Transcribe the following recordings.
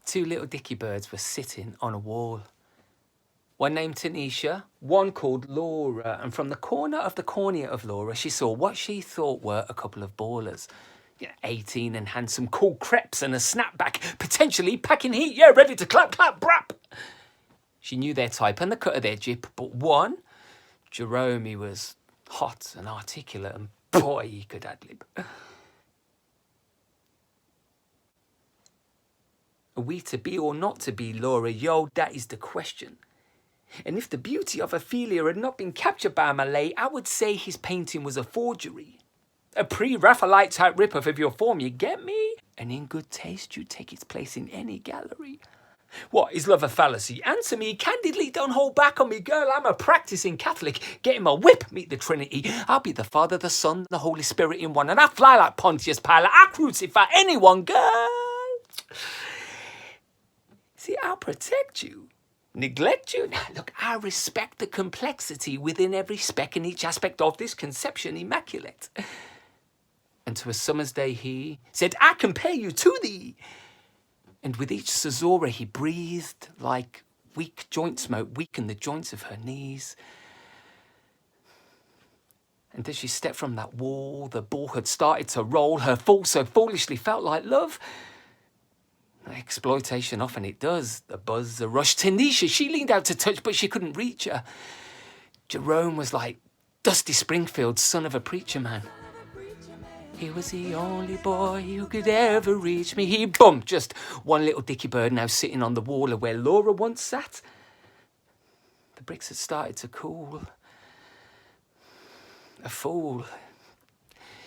Two little dicky birds were sitting on a wall. One named Tanisha, one called Laura, and from the corner of the cornea of Laura, she saw what she thought were a couple of ballers. 18 and handsome, cool crepes and a snapback, potentially packing heat, ready to clap, clap, brap. She knew their type and the cut of their jip, but one, Jerome, he was hot and articulate, and boy, he could ad-lib. Are we to be or not to be, Laura? Yo, that is the question. And if the beauty of Ophelia had not been captured by Malay, I would say his painting was a forgery. A pre-Raphaelite type rip-off of your form, you get me? And in good taste, you'd take its place in any gallery. What, is love a fallacy? Answer me candidly, don't hold back on me, girl. I'm a practicing Catholic. Getting my whip, meet the Trinity. I'll be the Father, the Son, the Holy Spirit in one. And I fly like Pontius Pilate. I crucify anyone, girl. See, I'll protect you. Neglect you? Now, look, I respect the complexity within every speck and each aspect of this conception immaculate. And to a summer's day he said, I compare you to thee. And with each caesura he breathed like weak joint smoke weakened the joints of her knees. And as she stepped from that wall, the ball had started to roll. Her fall so foolishly felt like love. Exploitation, often it does. The buzz, the rush. Tanisha, she leaned out to touch, but she couldn't reach her. Jerome was like Dusty Springfield, son of a preacher man. He was the only boy who could ever reach me. He bumped just one little dicky bird now sitting on the wall of where Laura once sat. The bricks had started to cool. A fool.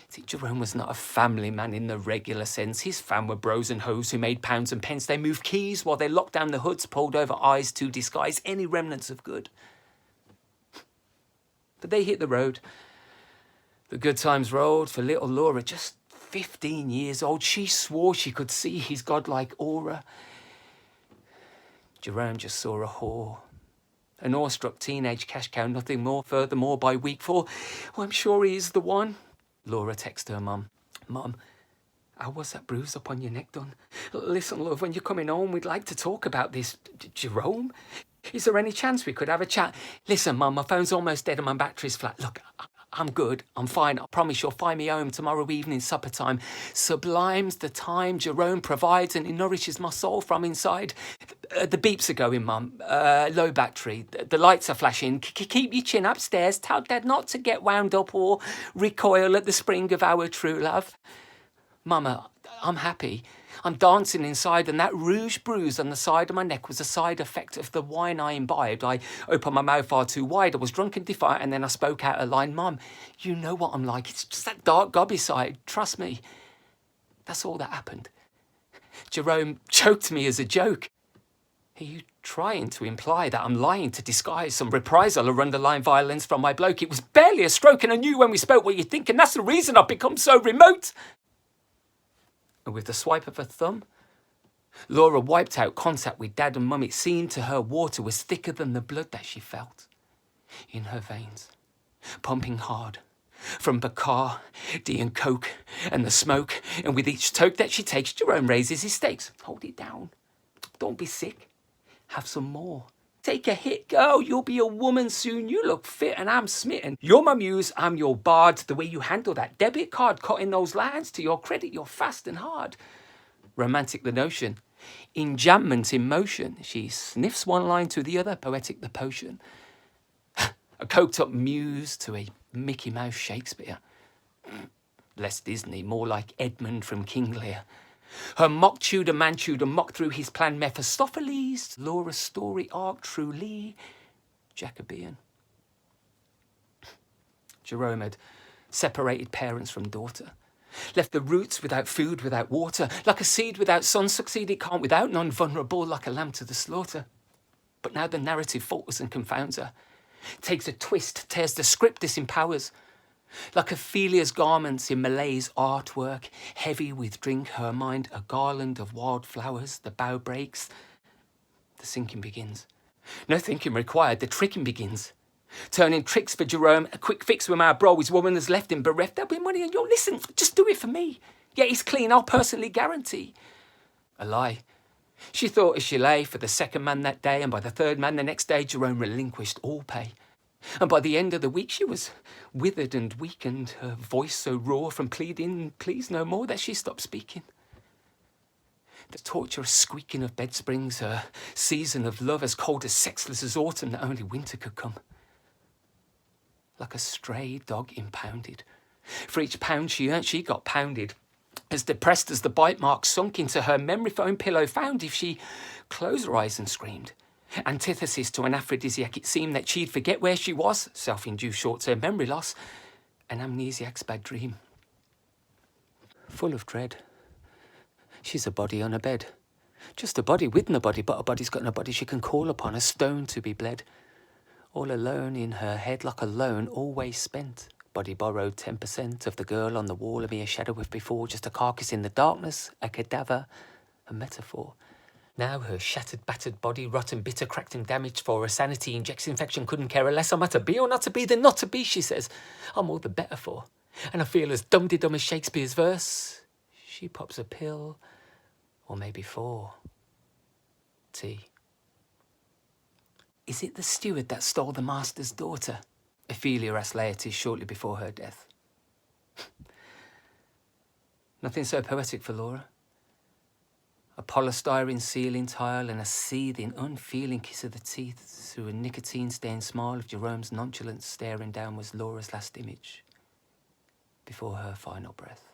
See, Jerome was not a family man in the regular sense. His fam were bros and hoes who made pounds and pence. They moved keys while they locked down the hoods, pulled over eyes to disguise any remnants of good. But they hit the road. The good times rolled for little Laura, just 15 years old. She swore she could see his godlike aura. Jerome just saw a whore. An awestruck teenage cash cow, nothing more. Furthermore, by week 4, I'm sure he is the one. Laura texted her mum. Mum, how was that bruise up on your neck done? Listen, love, when you're coming home, we'd like to talk about this. Jerome? Is there any chance we could have a chat? Listen, Mum, my phone's almost dead and my battery's flat. Look, I'm good. I'm fine. I promise you'll find me home tomorrow evening, supper time. Sublime's the time Jerome provides and he nourishes my soul from inside. The beeps are going, Mum. Low battery. The lights are flashing. Keep your chin upstairs. Tell Dad not to get wound up or recoil at the spring of our true love. Mama, I'm happy. I'm dancing inside, and that rouge bruise on the side of my neck was a side effect of the wine I imbibed. I opened my mouth far too wide. I was drunk and defiant, and then I spoke out a line. Mum, you know what I'm like. It's just that dark gobby side. Trust me. That's all that happened. Jerome choked me as a joke. Are you trying to imply that I'm lying to disguise some reprisal or underlying violence from my bloke? It was barely a stroke, and I knew when we spoke what you'd think, and that's the reason I've become so remote. And with the swipe of her thumb, Laura wiped out contact with Dad and Mum. It seemed to her water was thicker than the blood that she felt in her veins, pumping hard from Bacar, and Coke and the smoke. And with each toke that she takes, Jerome raises his stakes. Hold it down. Don't be sick. Have some more. Take a hit, girl. You'll be a woman soon. You look fit and I'm smitten. You're my muse, I'm your bard. The way you handle that debit card, cutting those lines to your credit, you're fast and hard. Romantic the notion. Enjambment in motion. She sniffs one line to the other, poetic the potion. A coked up muse to a Mickey Mouse Shakespeare. Less Disney, more like Edmund from King Lear. Her mock Tudor man Tudor mocked through his plan Mephistopheles. Laura's story arc truly Jacobean. Jerome had separated parents from daughter. Left the roots without food, without water. Like a seed without sun, succeed it can't without none. Vulnerable like a lamb to the slaughter. But now the narrative falters and confounds her. Takes a twist, tears the script, disempowers. Like Ophelia's garments in Malay's artwork, heavy with drink, her mind a garland of wild flowers. The bow breaks, the sinking begins. No thinking required, the tricking begins. Turning tricks for Jerome, a quick fix with my bro, his woman has left him bereft. There'll be money and listen, just do it for me. Yeah, he's clean, I'll personally guarantee. A lie. She thought as she lay for the second man that day, and by the third man the next day, Jerome relinquished all pay. And by the end of the week, she was withered and weakened, her voice so raw from pleading, please no more, that she stopped speaking. The torturous squeaking of bed springs, her season of love as cold as sexless as autumn that only winter could come. Like a stray dog impounded. For each pound she earned, she got pounded. As depressed as the bite mark sunk into her memory foam pillow found if she closed her eyes and screamed. Antithesis to an aphrodisiac, it seemed that she'd forget where she was, self-induced short-term memory loss, an amnesiac's bad dream. Full of dread. She's a body on a bed. Just a body with nobody, but a body's got nobody she can call upon, a stone to be bled. All alone in her head like a loan, always spent. Body borrowed 10% of the girl on the wall, a mere shadow with before, just a carcass in the darkness, a cadaver, a metaphor. Now her shattered, battered body, rotten, bitter, cracked and damaged for her sanity, injects infection, couldn't care a less. I'm to be or not to be than not to be, she says. I'm all the better for. And I feel as dum-de-dum as Shakespeare's verse. She pops a pill, or maybe 4. Tea. Is it the steward that stole the master's daughter? Ophelia asked Laertes shortly before her death. Nothing so poetic for Laura. A polystyrene ceiling tile and a seething, unfeeling kiss of the teeth through a nicotine-stained smile of Jerome's nonchalant staring down was Laura's last image before her final breath.